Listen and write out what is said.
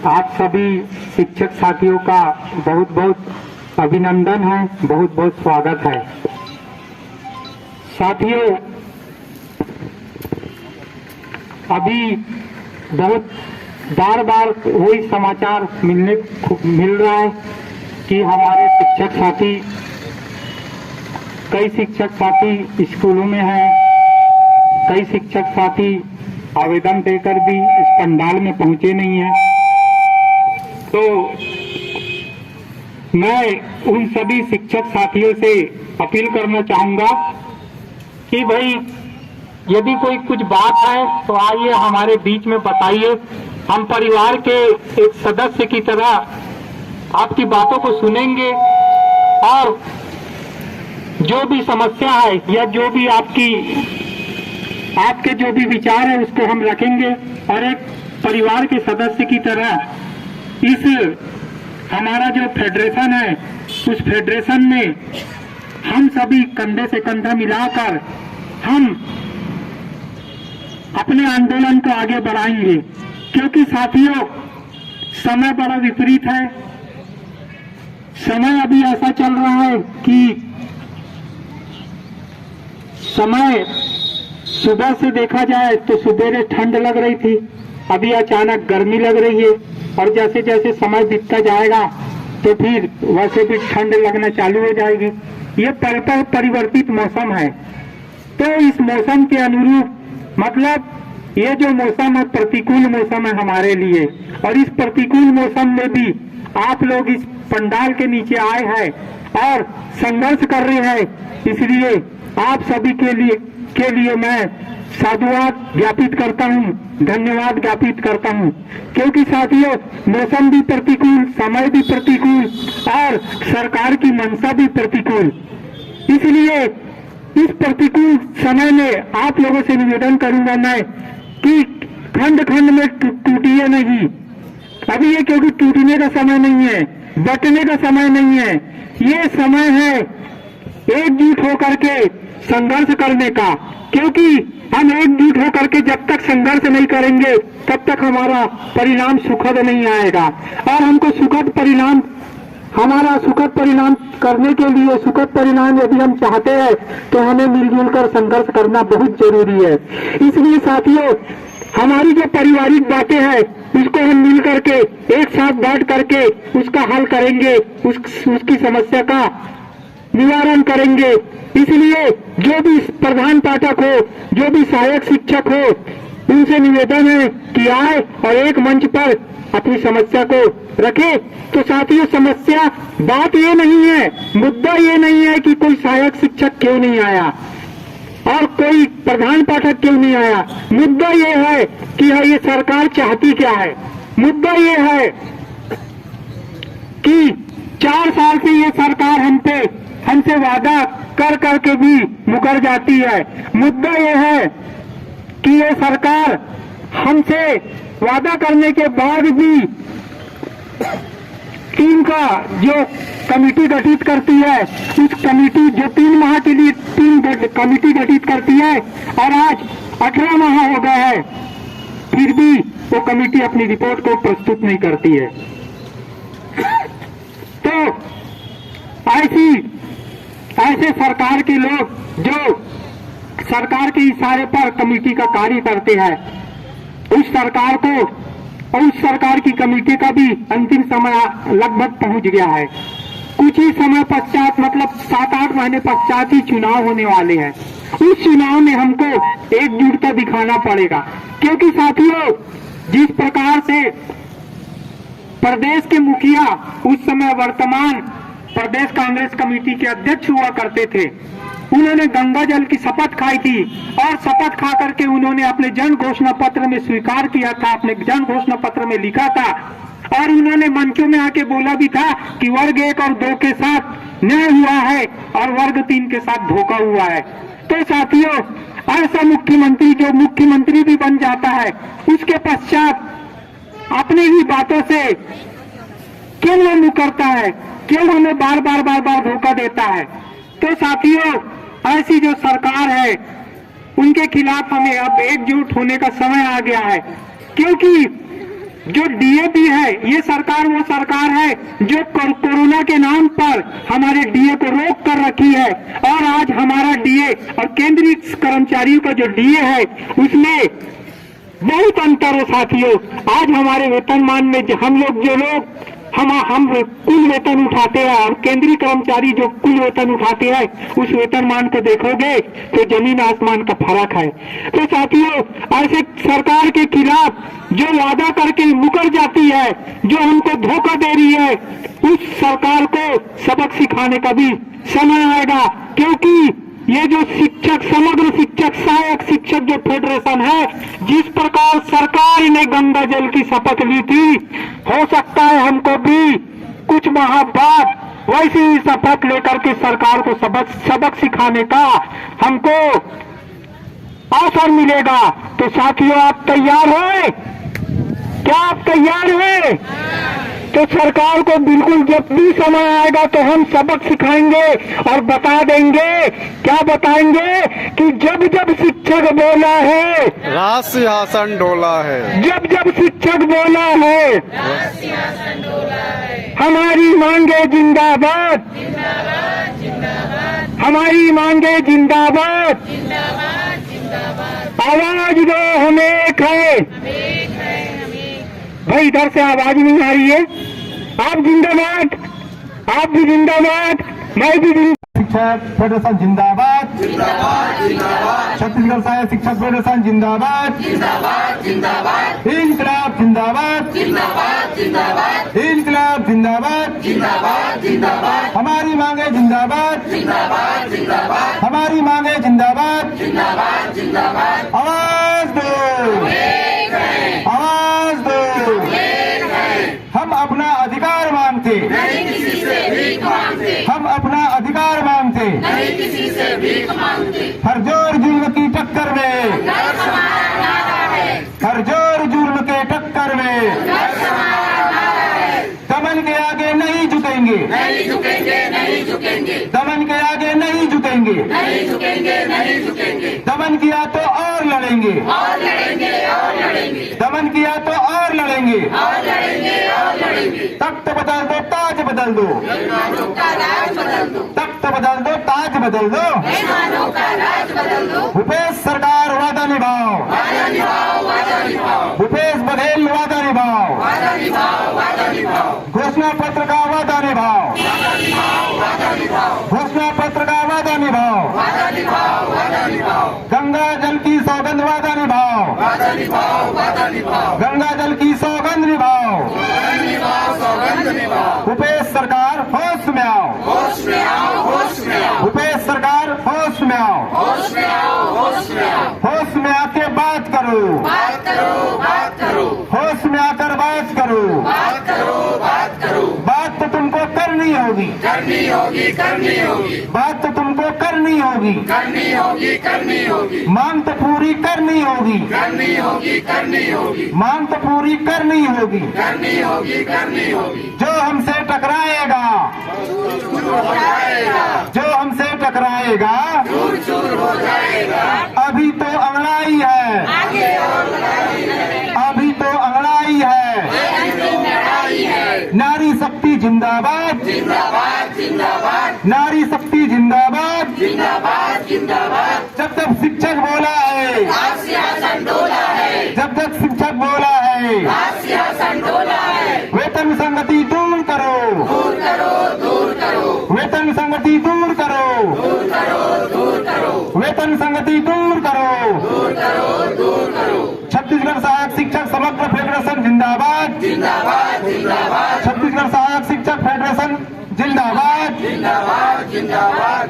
आप सभी शिक्षक साथियों का बहुत बहुत अभिनंदन है, बहुत बहुत स्वागत है। साथियों, अभी बहुत बार बार वही समाचार मिल रहा है कि हमारे शिक्षक साथी, कई शिक्षक साथी स्कूलों में हैं, कई शिक्षक साथी आवेदन देकर भी इस पंडाल में पहुंचे नहीं हैं। तो मैं उन सभी शिक्षक साथियों से अपील करना चाहूंगा कि भाई यदि कोई कुछ बात है तो आइए हमारे बीच में बताइए। हम परिवार के एक सदस्य की तरह आपकी बातों को सुनेंगे और जो भी समस्या है या जो भी आपके जो भी विचार है उसको हम रखेंगे और एक परिवार के सदस्य की तरह इस हमारा जो फेडरेशन है उस फेडरेशन में हम सभी कंधे से कंधा मिलाकर हम अपने आंदोलन को आगे बढ़ाएंगे। क्योंकि साथियों, समय बड़ा विपरीत है। समय अभी ऐसा चल रहा है कि समय सुबह से देखा जाए तो सुबह ठंड लग रही थी, अभी अचानक गर्मी लग रही है और जैसे जैसे समय बीतता जाएगा तो फिर वैसे भी ठंड लगना चालू हो जाएगी। ये पल पल परिवर्तित मौसम है। तो इस मौसम के अनुरूप मतलब ये जो मौसम है प्रतिकूल मौसम है हमारे लिए, और इस प्रतिकूल मौसम में भी आप लोग इस पंडाल के नीचे आए हैं और संघर्ष कर रहे हैं। इसलिए आप सभी के लिए मैं साधुवाद ज्ञापित करता हूँ, धन्यवाद ज्ञापित करता हूँ। क्योंकि साथियों, मौसम भी प्रतिकूल, समय भी प्रतिकूल और सरकार की मंशा भी प्रतिकूल। इसलिए इस प्रतिकूल समय में आप लोगों से निवेदन करूंगा मैं कि खंड खंड में टूटिए नहीं। अभी ये क्योंकि टूटने का समय नहीं है, बटने का समय नहीं है, ये समय है एकजुट होकर के संघर्ष करने का। क्योंकि हम एकजुट होकर के जब तक संघर्ष नहीं करेंगे तब तक हमारा परिणाम सुखद नहीं आएगा। और हमको सुखद परिणाम करने के लिए, सुखद परिणाम यदि हम चाहते हैं तो हमें मिलजुल कर संघर्ष करना बहुत जरूरी है। इसलिए साथियों, हमारी जो पारिवारिक बातें हैं उसको हम मिल करके एक साथ बैठ करके उसका हल करेंगे, उसकी समस्या का निवारण करेंगे। इसलिए जो भी प्रधान पाठक हो, जो भी सहायक शिक्षक हो, उनसे निवेदन है कि आए और एक मंच पर अपनी समस्या को रखे। तो साथियों, समस्या बात ये नहीं है, मुद्दा ये नहीं है कि कोई सहायक शिक्षक क्यों नहीं आया और कोई प्रधान पाठक क्यों नहीं आया। मुद्दा ये है कि ये सरकार चाहती क्या है। मुद्दा ये है कि 4 साल से ये सरकार हमसे वादा कर करके भी मुकर जाती है। मुद्दा ये है कि ये सरकार हमसे वादा करने के बाद भी टीम का जो कमेटी गठित करती है, उस कमेटी जो 3 माह के लिए कमेटी गठित करती है और आज 18 माह हो गए हैं, फिर भी वो कमेटी अपनी रिपोर्ट को प्रस्तुत नहीं करती है। तो ऐसे सरकार के लोग जो सरकार के इशारे पर कमेटी का कार्य करते हैं, उस सरकार को और उस सरकार की कमेटी का भी अंतिम समय लगभग पहुंच गया है। कुछ ही समय पश्चात, मतलब 7-8 महीने पश्चात ही चुनाव होने वाले हैं। उस चुनाव में हमको एकजुटता दिखाना पड़ेगा। क्योंकि साथियों, जिस प्रकार से प्रदेश के मुखिया उस समय वर्तमान प्रदेश कांग्रेस कमेटी के अध्यक्ष हुआ करते थे, उन्होंने गंगा जल की शपथ खाई थी और शपथ खा करके उन्होंने अपने जन घोषणा पत्र में स्वीकार किया था, अपने जन घोषणा पत्र में लिखा था और उन्होंने मंचों में आके बोला भी था कि वर्ग 1 और 2 के साथ न्याय हुआ है और वर्ग 3 के साथ धोखा हुआ है। तो साथियों, ऐसा मुख्यमंत्री जो मुख्यमंत्री भी बन जाता है, उसके पश्चात अपनी ही बातों से क्यों वो मुकरता है, क्यों हमें बार बार धोखा देता है। तो साथियों, ऐसी जो सरकार है उनके खिलाफ हमें अब एकजुट होने का समय आ गया है। क्योंकि जो डीए है, ये सरकार वो सरकार है जो कोरोना के नाम पर हमारे डीए को रोक कर रखी है। और आज हमारा डीए और केंद्रीय कर्मचारियों का जो डीए है उसमें बहुत अंतर है साथियों। आज हमारे वेतनमान में हम कुल वेतन उठाते हैं और केंद्रीय कर्मचारी जो कुल वेतन उठाते हैं उस वेतनमान को देखोगे तो जमीन आसमान का फर्क है। तो साथियों, ऐसे सरकार के खिलाफ जो वादा करके मुकर जाती है, जो हमको धोखा दे रही है, उस सरकार को सबक सिखाने का भी समय आएगा। क्योंकि ये जो शिक्षक, समग्र शिक्षक, सहायक शिक्षक जो फेडरेशन है, जिस प्रकार सरकार ने गंगा जल की शपथ ली थी, हो सकता है हमको भी कुछ माह बाद वैसी ही शपथ लेकर के सरकार को सबक सिखाने का हमको अवसर मिलेगा। तो साथियों, आप तैयार हैं? क्या आप तैयार हैं? तो सरकार को बिल्कुल जब भी समय आएगा तो हम सबक सिखाएंगे और बता देंगे। क्या बताएंगे? कि जब जब शिक्षक बोला है राज सिंहासन डोला है, जब जब शिक्षक बोला है राज सिंहासन डोला है, हमारी मांगे जिंदाबाद, जिंदाबाद जिंदाबाद, हमारी मांगे जिंदाबाद, जिंदाबाद जिंदाबाद, आवाज दो हम एक है। हम एक है, हम एक। भाई इधर से आवाज नहीं आ रही है। आप जिंदाबाद, आप भी जिंदाबाद, मैं भी जिंदाबाद। शिक्षक फेडरेशन जिंदाबाद, जिंदाबाद जिंदाबाद, छत्तीसगढ़ सहायक शिक्षक फेडरेशन जिंदाबाद, जिंदाबाद जिंदाबाद, इंकलाब जिंदाबाद, जिंदाबाद जिंदाबाद, इंकलाब जिंदाबाद, जिंदाबाद जिंदाबाद, हमारी मांगे जिंदाबाद, जिंदाबाद जिंदाबाद, हमारी मांगे जिंदाबाद, जिंदाबाद जिंदाबाद, आवाज दो, एक है, आवाज दो। एक है, हम अपना अधिकार मांगते, नहीं किसी से भीख मांगते, हम अपना अधिकार मांगते, नहीं किसी से भीख मांगते, हर जोर जुल्म की टक्कर में, दर्द हमारा नारा है, हर जोर जुल्म के टक्कर में दर्द हमारा नारा है, दमन के आगे नहीं झुकेंगे, नहीं झुकेंगे नहीं झुकेंगे, दमन के आगे नहीं झुकेंगे, नहीं झुकेंगे नहीं झुकेंगे, दमन किया तो और लड़ेंगे, और लड़ेंगे और लड़ेंगे, दमन किया तो और लड़ेंगे। और लड़ेंगे और लड़ेंगे, तख्त बदल दो, ताज बदल दो, बेईमानों का राज बदल दो, तख्त बदल दो, ताज बदल दो। बेईमानों का राज बदल दो, भूपेश सरकार वादा निभाओ, वादा निभाओ वादा निभाओ, भूपेश बघेल वादा निभाओ, वादा निभाओ वादा निभाओ, घोषणा पत्र का वादा निभाओ, वादा निभाओ, घोषणा पत्र का वादा निभाओ, वादा निभाओ वादा निभाओ, गंगा जल की सौगंध वादा निभाओ, वादा निभाओ वादा निभाओ, गंगा जल की सौगंध निभाओ। सौगंध निभाओ, भूपेश सरकार होश में आओ, होश में आओ होश में आओ, भूपेश सरकार होश में आओ, होश में आओ होश में आओ, होश में आके बात करो, बात करो बात करो, होश में आकर बात करो। बात करो बात करो, बात तो तुमको करनी होगी, करनी होगी करनी होगी, बात तो तुमको करनी होगी, करनी होगी करनी होगी, मांग तो पूरी करनी होगी, करनी होगी करनी होगी, मांग तो पूरी करनी होगी। करनी होगी करनी होगी, जो हमसे टकराएगा, जो हमसे टकराएगा, चूर चूर हो जाएगा, अभी तो अंगड़ाई है, आगे और लड़ाई है, अभी तो अंगड़ाई है। अंतिम लड़ाई है, नारी शक्ति जिंदाबाद, जिंदाबाद जिंदाबाद, नारी शक्ति जिंदाबाद। जिंदाबाद जिंदाबाद, जब तक शिक्षक बोला है, राज सिंहासन डोला है, जब तक शिक्षक बोला है, राज सिंहासन डोला है, वेतन विसंगति दूर करो, दूर करो दूर करो, वेतन विसंगति दूर करो, दूर करो दूर करो, वेतन विसंगति दूर करो। दूर करो दूर करो, छत्तीसगढ़ सहायक शिक्षक समग्र फेडरेशन जिंदाबाद, जिंदाबाद जिंदाबाद, छत्तीसगढ़ सहायक शिक्षक फेडरेशन जिंदाबाद। जिंदाबाद जिंदाबाद,